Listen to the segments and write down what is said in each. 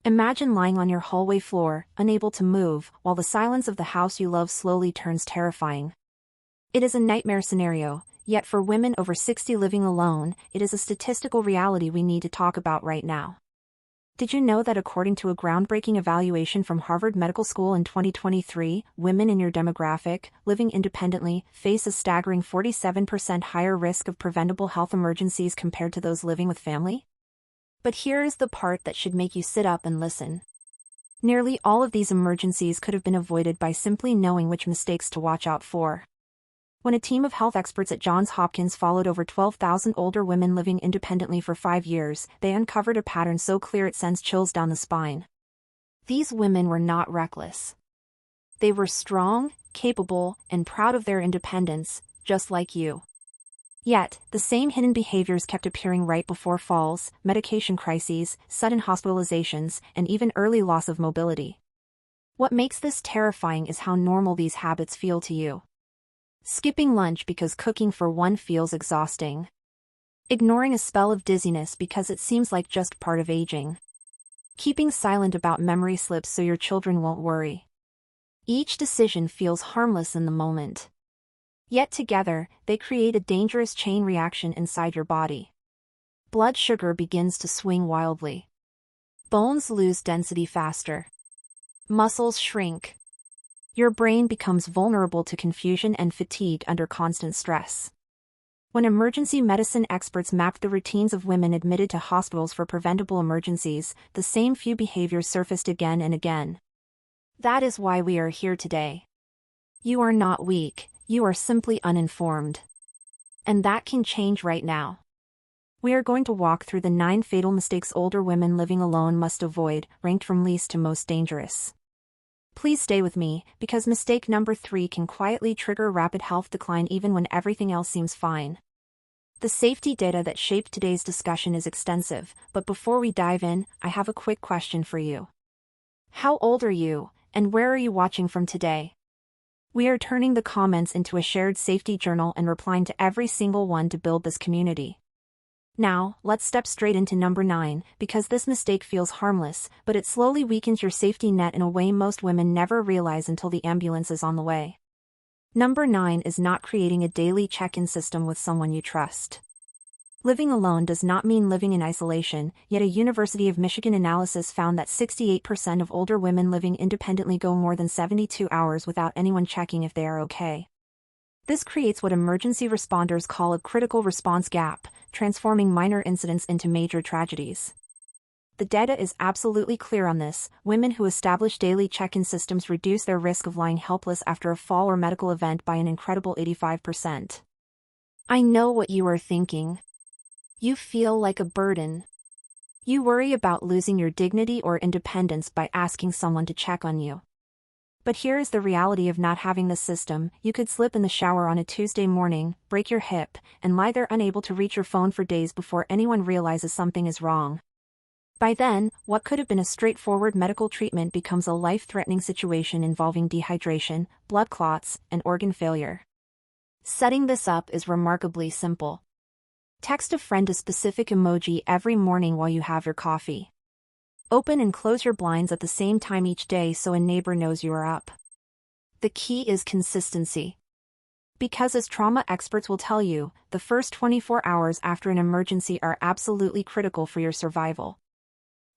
Imagine lying on your hallway floor, unable to move, while the silence of the house you love slowly turns terrifying. It is a nightmare scenario, yet for women over 60 living alone, it is a statistical reality we need to talk about right now. Did you know that according to a groundbreaking evaluation from Harvard Medical School in 2023, women in your demographic, living independently, face a staggering 47% higher risk of preventable health emergencies compared to those living with family? But here is the part that should make you sit up and listen. Nearly all of these emergencies could have been avoided by simply knowing which mistakes to watch out for. When a team of health experts at Johns Hopkins followed over 12,000 older women living independently for 5 years, they uncovered a pattern so clear it sends chills down the spine. These women were not reckless. They were strong, capable, and proud of their independence, just like you. Yet, the same hidden behaviors kept appearing right before falls, medication crises, sudden hospitalizations, and even early loss of mobility. What makes this terrifying is how normal these habits feel to you. Skipping lunch because cooking for one feels exhausting. Ignoring a spell of dizziness because it seems like just part of aging. Keeping silent about memory slips so your children won't worry. Each decision feels harmless in the moment. Yet together, they create a dangerous chain reaction inside your body. Blood sugar begins to swing wildly. Bones lose density faster. Muscles shrink. Your brain becomes vulnerable to confusion and fatigue under constant stress. When emergency medicine experts mapped the routines of women admitted to hospitals for preventable emergencies, the same few behaviors surfaced again and again. That is why we are here today. You are not weak, you are simply uninformed. And that can change right now. We are going to walk through the 9 fatal mistakes older women living alone must avoid, ranked from least to most dangerous. Please stay with me, because mistake number 3 can quietly trigger rapid health decline even when everything else seems fine. The safety data that shaped today's discussion is extensive, but before we dive in, I have a quick question for you. How old are you, and where are you watching from today? We are turning the comments into a shared safety journal and replying to every single one to build this community. Now, let's step straight into number 9, because this mistake feels harmless, but it slowly weakens your safety net in a way most women never realize until the ambulance is on the way. Number 9 is not creating a daily check-in system with someone you trust. Living alone does not mean living in isolation, yet a University of Michigan analysis found that 68% of older women living independently go more than 72 hours without anyone checking if they are okay. This creates what emergency responders call a critical response gap, transforming minor incidents into major tragedies. The data is absolutely clear on this. Women who establish daily check-in systems reduce their risk of lying helpless after a fall or medical event by an incredible 85%. I know what you are thinking. You feel like a burden. You worry about losing your dignity or independence by asking someone to check on you. But here is the reality of not having this system. You could slip in the shower on a Tuesday morning, break your hip, and lie there unable to reach your phone for days before anyone realizes something is wrong. By then, what could have been a straightforward medical treatment becomes a life-threatening situation involving dehydration, blood clots, and organ failure. Setting this up is remarkably simple. Text a friend a specific emoji every morning while you have your coffee. Open and close your blinds at the same time each day so a neighbor knows you are up. The key is consistency. Because as trauma experts will tell you, the first 24 hours after an emergency are absolutely critical for your survival.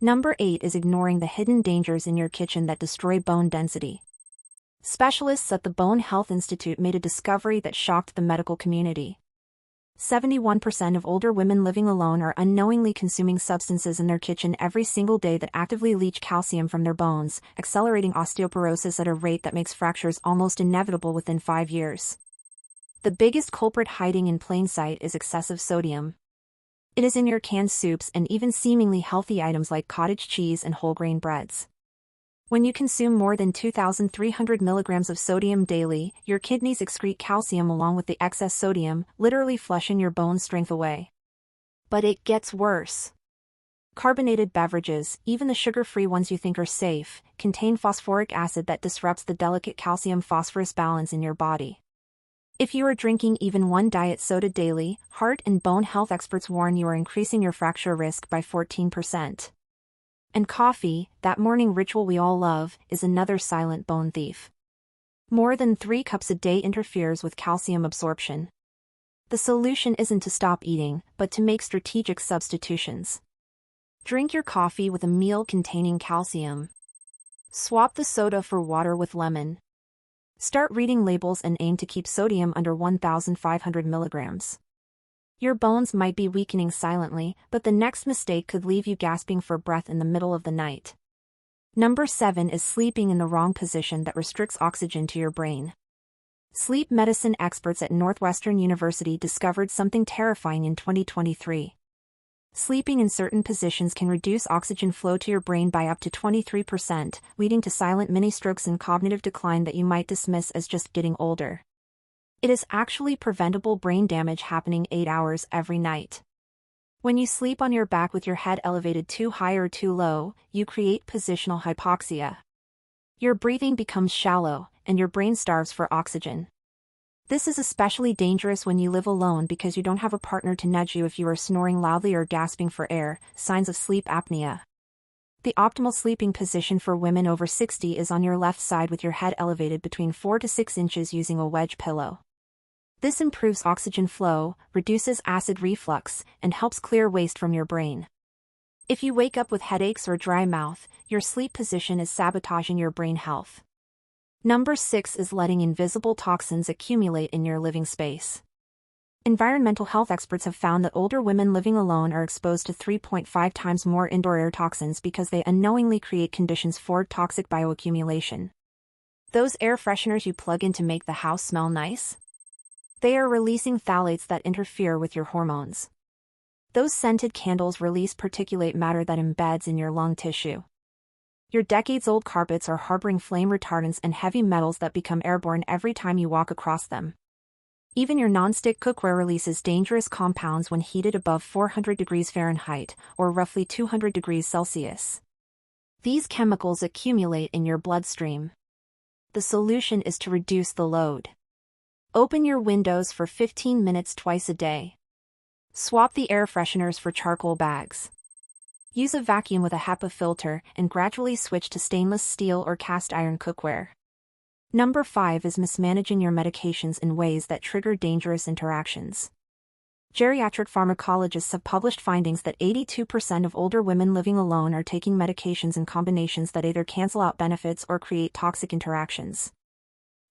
Number 8 is ignoring the hidden dangers in your kitchen that destroy bone density. Specialists at the Bone Health Institute made a discovery that shocked the medical community. 71% of older women living alone are unknowingly consuming substances in their kitchen every single day that actively leach calcium from their bones, accelerating osteoporosis at a rate that makes fractures almost inevitable within 5 years. The biggest culprit hiding in plain sight is excessive sodium. It is in your canned soups and even seemingly healthy items like cottage cheese and whole grain breads. When you consume more than 2,300 milligrams of sodium daily, your kidneys excrete calcium along with the excess sodium, literally flushing your bone strength away. But it gets worse. Carbonated beverages, even the sugar-free ones you think are safe, contain phosphoric acid that disrupts the delicate calcium-phosphorus balance in your body. If you are drinking even one diet soda daily, heart and bone health experts warn you are increasing your fracture risk by 14%. And coffee, that morning ritual we all love, is another silent bone thief. More than 3 cups a day interferes with calcium absorption. The solution isn't to stop eating, but to make strategic substitutions. Drink your coffee with a meal containing calcium. Swap the soda for water with lemon. Start reading labels and aim to keep sodium under 1,500 milligrams. Your bones might be weakening silently, but the next mistake could leave you gasping for breath in the middle of the night. Number 7 is sleeping in the wrong position that restricts oxygen to your brain. Sleep medicine experts at Northwestern University discovered something terrifying in 2023. Sleeping in certain positions can reduce oxygen flow to your brain by up to 23%, leading to silent mini-strokes and cognitive decline that you might dismiss as just getting older. It is actually preventable brain damage happening 8 hours every night. When you sleep on your back with your head elevated too high or too low, you create positional hypoxia. Your breathing becomes shallow, and your brain starves for oxygen. This is especially dangerous when you live alone because you don't have a partner to nudge you if you are snoring loudly or gasping for air, signs of sleep apnea. The optimal sleeping position for women over 60 is on your left side with your head elevated between 4 to 6 inches using a wedge pillow. This improves oxygen flow, reduces acid reflux, and helps clear waste from your brain. If you wake up with headaches or dry mouth, your sleep position is sabotaging your brain health. Number 6 is letting invisible toxins accumulate in your living space. Environmental health experts have found that older women living alone are exposed to 3.5 times more indoor air toxins because they unknowingly create conditions for toxic bioaccumulation. Those air fresheners you plug in to make the house smell nice? They are releasing phthalates that interfere with your hormones. Those scented candles release particulate matter that embeds in your lung tissue. Your decades-old carpets are harboring flame retardants and heavy metals that become airborne every time you walk across them. Even your non-stick cookware releases dangerous compounds when heated above 400 degrees Fahrenheit, or roughly 200 degrees Celsius. These chemicals accumulate in your bloodstream. The solution is to reduce the load. Open your windows for 15 minutes twice a day. Swap the air fresheners for charcoal bags. Use a vacuum with a HEPA filter and gradually switch to stainless steel or cast iron cookware. Number 5 is mismanaging your medications in ways that trigger dangerous interactions. Geriatric pharmacologists have published findings that 82% of older women living alone are taking medications in combinations that either cancel out benefits or create toxic interactions.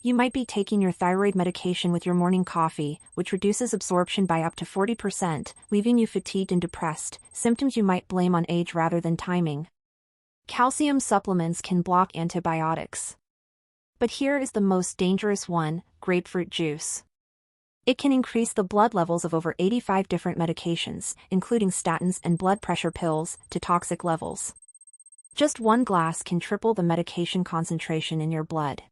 You might be taking your thyroid medication with your morning coffee, which reduces absorption by up to 40%, leaving you fatigued and depressed, symptoms you might blame on age rather than timing. Calcium supplements can block antibiotics. But here is the most dangerous one: grapefruit juice. It can increase the blood levels of over 85 different medications, including statins and blood pressure pills, to toxic levels. Just one glass can triple the medication concentration in your blood.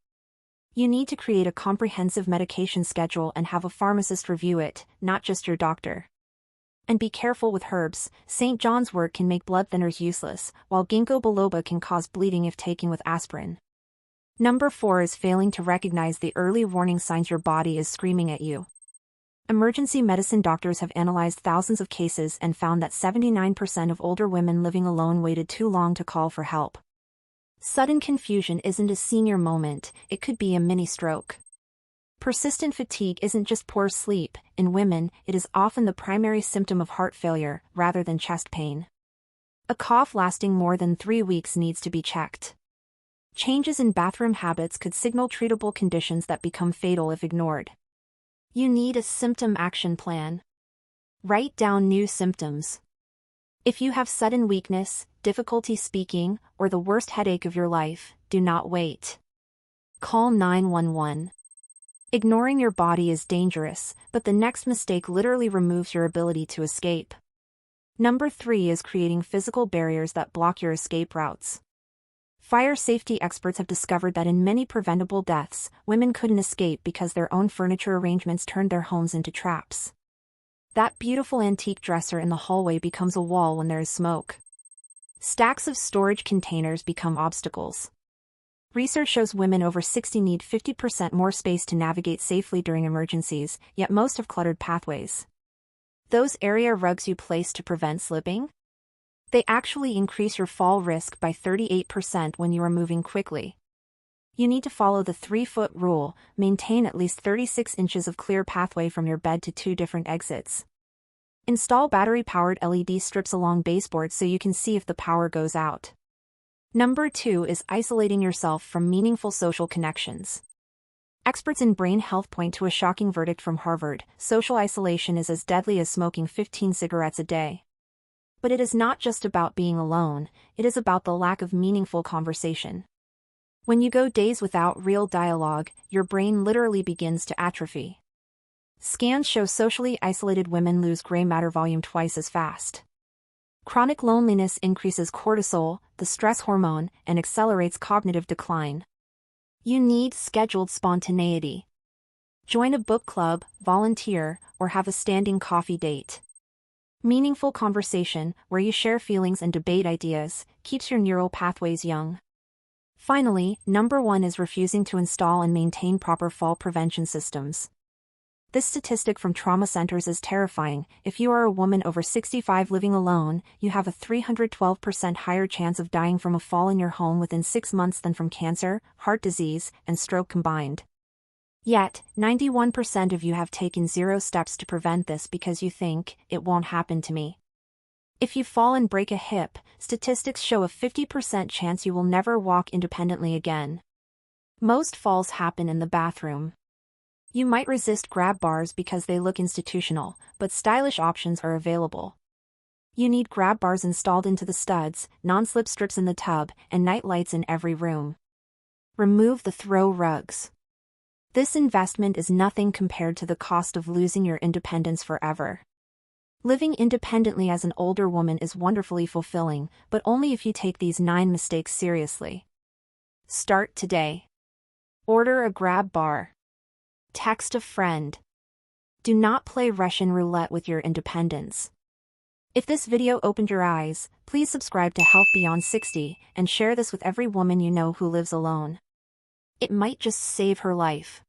You need to create a comprehensive medication schedule and have a pharmacist review it, not just your doctor. And be careful with herbs. St. John's wort can make blood thinners useless, while ginkgo biloba can cause bleeding if taken with aspirin. Number 4 is failing to recognize the early warning signs your body is screaming at you. Emergency medicine doctors have analyzed thousands of cases and found that 79% of older women living alone waited too long to call for help. Sudden confusion isn't a senior moment, it could be a mini-stroke. Persistent fatigue isn't just poor sleep. In women, it is often the primary symptom of heart failure, rather than chest pain. A cough lasting more than 3 weeks needs to be checked. Changes in bathroom habits could signal treatable conditions that become fatal if ignored. You need a symptom action plan. Write down new symptoms. If you have sudden weakness, difficulty speaking, or the worst headache of your life, do not wait. Call 911. Ignoring your body is dangerous, but the next mistake literally removes your ability to escape. Number 3 is creating physical barriers that block your escape routes. Fire safety experts have discovered that in many preventable deaths, women couldn't escape because their own furniture arrangements turned their homes into traps. That beautiful antique dresser in the hallway becomes a wall when there is smoke. Stacks of storage containers become obstacles. Research shows women over 60 need 50% more space to navigate safely during emergencies, yet most have cluttered pathways. Those area rugs you place to prevent slipping? They actually increase your fall risk by 38% when you are moving quickly. You need to follow the 3-foot rule, maintain at least 36 inches of clear pathway from your bed to 2 different exits. Install battery-powered LED strips along baseboards so you can see if the power goes out. Number 2 is isolating yourself from meaningful social connections. Experts in brain health point to a shocking verdict from Harvard: social isolation is as deadly as smoking 15 cigarettes a day. But it is not just about being alone, it is about the lack of meaningful conversation. When you go days without real dialogue, your brain literally begins to atrophy. Scans show socially isolated women lose gray matter volume twice as fast. Chronic loneliness increases cortisol, the stress hormone, and accelerates cognitive decline. You need scheduled spontaneity. Join a book club, volunteer, or have a standing coffee date. Meaningful conversation, where you share feelings and debate ideas, keeps your neural pathways young. Finally, number 1 is refusing to install and maintain proper fall prevention systems. This statistic from trauma centers is terrifying. If you are a woman over 65 living alone, you have a 312% higher chance of dying from a fall in your home within 6 months than from cancer, heart disease, and stroke combined. Yet, 91% of you have taken 0 steps to prevent this because you think, "It won't happen to me." If you fall and break a hip, statistics show a 50% chance you will never walk independently again. Most falls happen in the bathroom. You might resist grab bars because they look institutional, but stylish options are available. You need grab bars installed into the studs, non-slip strips in the tub, and night lights in every room. Remove the throw rugs. This investment is nothing compared to the cost of losing your independence forever. Living independently as an older woman is wonderfully fulfilling, but only if you take these 9 mistakes seriously. Start today. Order a grab bar. Text a friend. Do not play Russian roulette with your independence. If this video opened your eyes, please subscribe to Health Beyond 60 and share this with every woman you know who lives alone. It might just save her life.